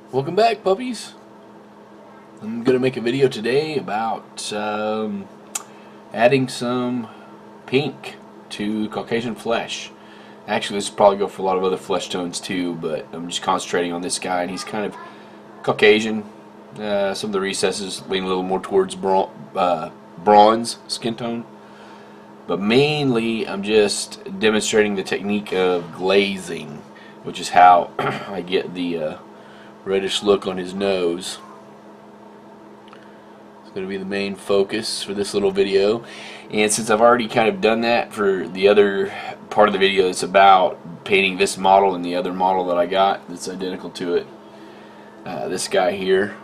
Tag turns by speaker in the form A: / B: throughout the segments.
A: Welcome back, puppies. I'm going to make a video today about adding some pink to Caucasian flesh. Actually, this will probably go for a lot of other flesh tones too, but I'm just concentrating on this guy, and he's kind of Caucasian. Some of the recesses lean a little more towards bronze skin tone. But mainly, I'm just demonstrating the technique of glazing, which is how I get the reddish look on his nose. It's going to be the main focus for this little video, and since I've already kind of done that for the other part of the video, it's about painting this model and the other model that I got that's identical to it, this guy here.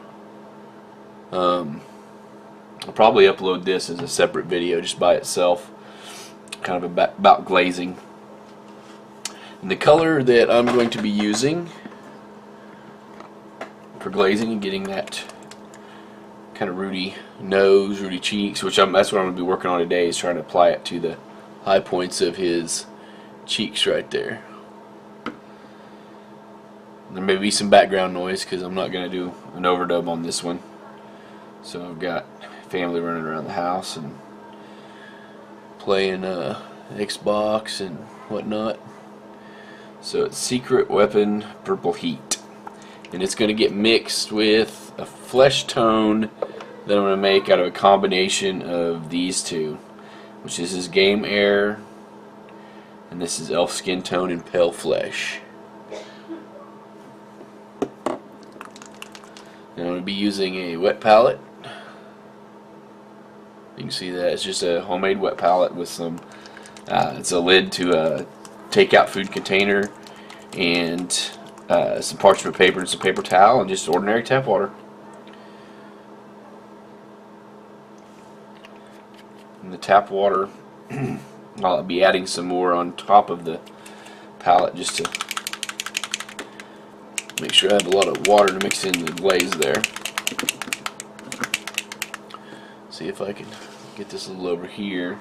A: I'll probably upload this as a separate video just by itself, kind of about glazing. And the color that I'm going to be using for glazing and getting that kind of ruddy nose, ruddy cheeks, that's what I'm going to be working on today, is trying to apply it to the high points of his cheeks right there. There may be some background noise because I'm not going to do an overdub on this one. So I've got family running around the house and playing Xbox and whatnot. So it's Secret Weapon Purple Heat, and it's going to get mixed with a flesh tone that I'm going to make out of a combination of these two, which is his Game Air, and this is Elf Skin Tone and Pale Flesh. And I'm going to be using a wet palette. You can see that it's just a homemade wet palette with some it's a lid to a takeout food container, and some parchment paper and some paper towel, and just ordinary tap water. And the tap water, I'll be adding some more on top of the palette just to make sure I have a lot of water to mix in the glaze there. See if I can get this a little over here,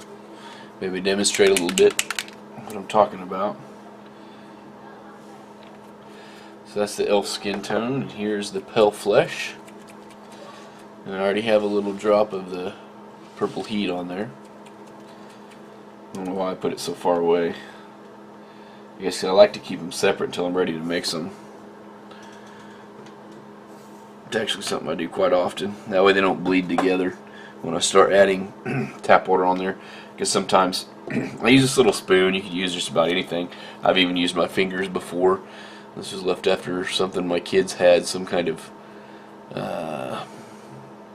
A: maybe demonstrate a little bit what I'm talking about. So that's the Elf Skin Tone, and here's the Pale Flesh. And I already have a little drop of the Purple Heat on there. I don't know why I put it so far away. I guess I like to keep them separate until I'm ready to mix them. It's actually something I do quite often. That way they don't bleed together when I start adding tap water on there. Because sometimes I use this little spoon. You could use just about anything. I've even used my fingers before. This was left after something my kids had, some kind of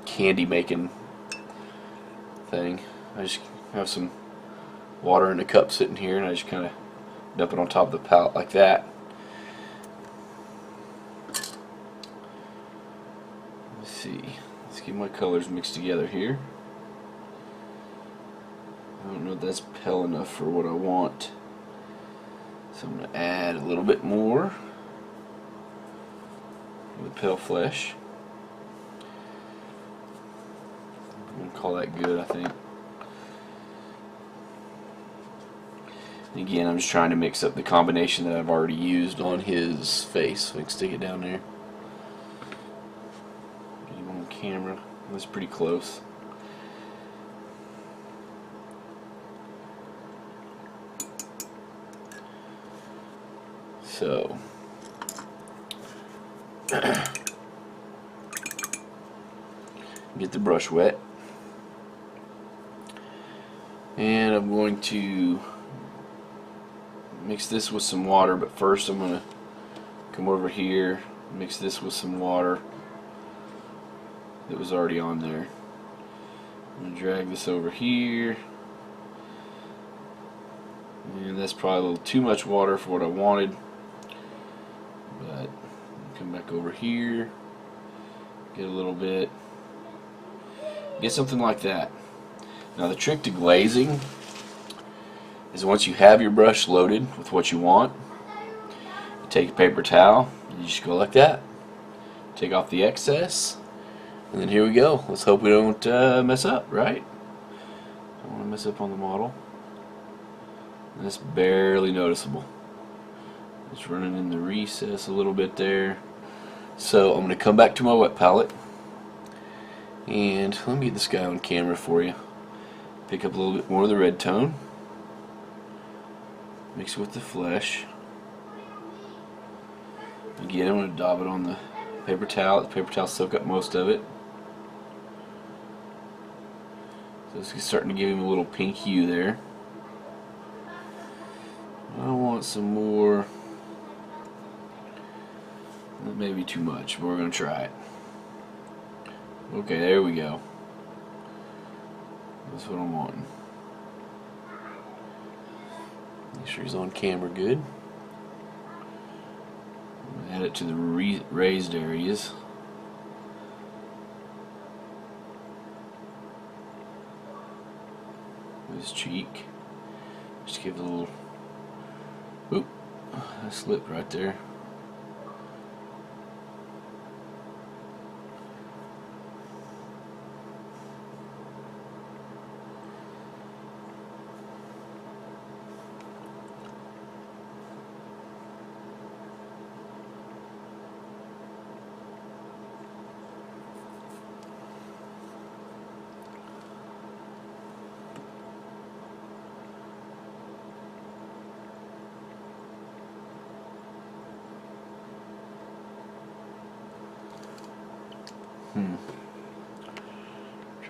A: candy making thing. I just have some water in a cup sitting here, and I just kind of dump it on top of the palette like that. Let's see. Let's get my colors mixed together here. I don't know if that's pale enough for what I want, so I'm going to add a little bit more with Pale Flesh. I'm going to call that good, I think. And again, I'm just trying to mix up the combination that I've already used on his face. So I can stick it down there. Get him on camera. That's pretty close. So get the brush wet, and I'm going to mix this with some water, but first I'm going to come over here, mix this with some water that was already on there. I'm going to drag this over here, and that's probably a little too much water for what I wanted, but come back over here, get a little bit, get something like that. Now the trick to glazing is once you have your brush loaded with what you want, you take a paper towel, and you just go like that, take off the excess, and then here we go. Let's hope we don't mess up, right? Don't want to mess up on the model. And that's barely noticeable. It's running in the recess a little bit there. So I'm going to come back to my wet palette, and let me get this guy on camera for you. Pick up a little bit more of the red tone, mix it with the flesh. Again, I'm going to daub it on the paper towel. The paper towel soak up most of it. So it's starting to give him a little pink hue there. I want some more. That may be too much, but we're going to try it. Okay, there we go. That's what I'm wanting. Make sure he's on camera good. Add it to the raised areas. His cheek. Just give it a little. Oop! I slipped right there.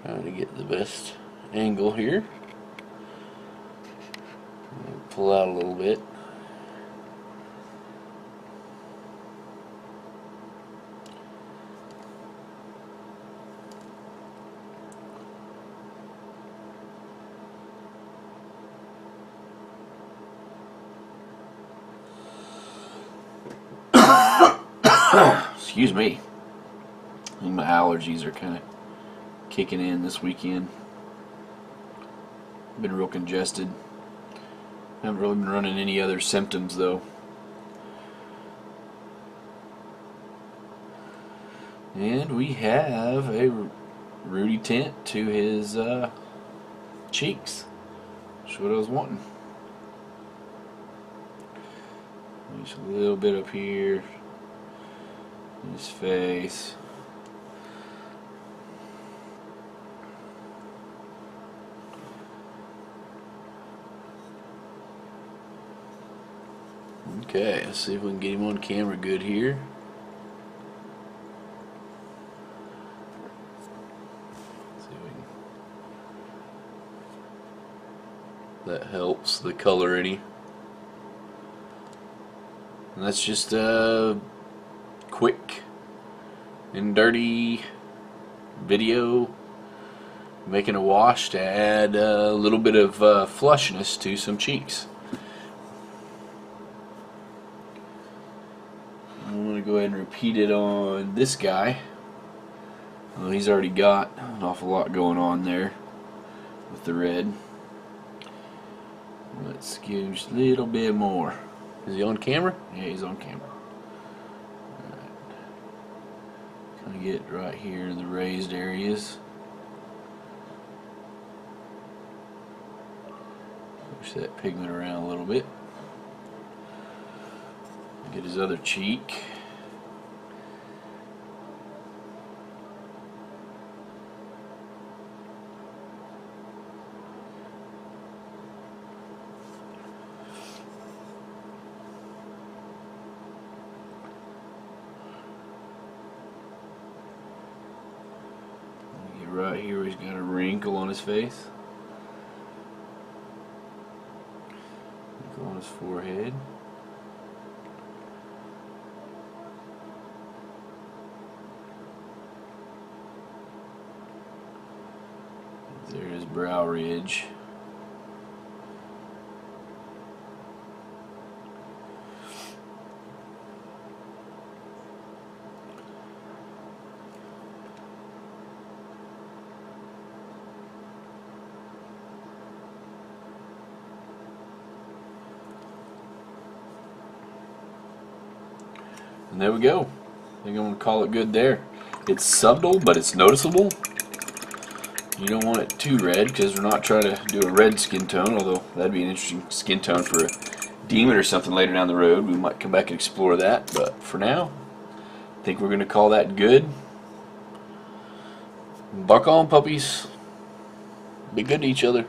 A: Trying to get the best angle here. Pull out a little bit. Excuse me. I think my allergies are kind of kicking in this weekend. Been real congested. Haven't really been running any other symptoms though. And we have a ruddy tint to his cheeks. That's what I was wanting. Just a little bit up here. His face. Okay, let's see if we can get him on camera good here. See if we can. That helps the color any. And that's just a quick and dirty video making a wash to add a little bit of flushness to some cheeks. I'm going to go ahead and repeat it on this guy. Well, he's already got an awful lot going on there with the red. Let's give him just a little bit more. Is he on camera? Yeah, he's on camera. Alright. Kind of get right here in the raised areas. Push that pigment around a little bit. Get his other cheek. Get right here where he's got a wrinkle on his face. Wrinkle on his forehead. There's his brow ridge. And there we go. I think I'm going to call it good there. It's subtle, but it's noticeable. You don't want it too red because we're not trying to do a red skin tone, although that'd be an interesting skin tone for a demon or something later down the road. We might come back and explore that, but for now, think we're going to call that good. Bark on, puppies. Be good to each other.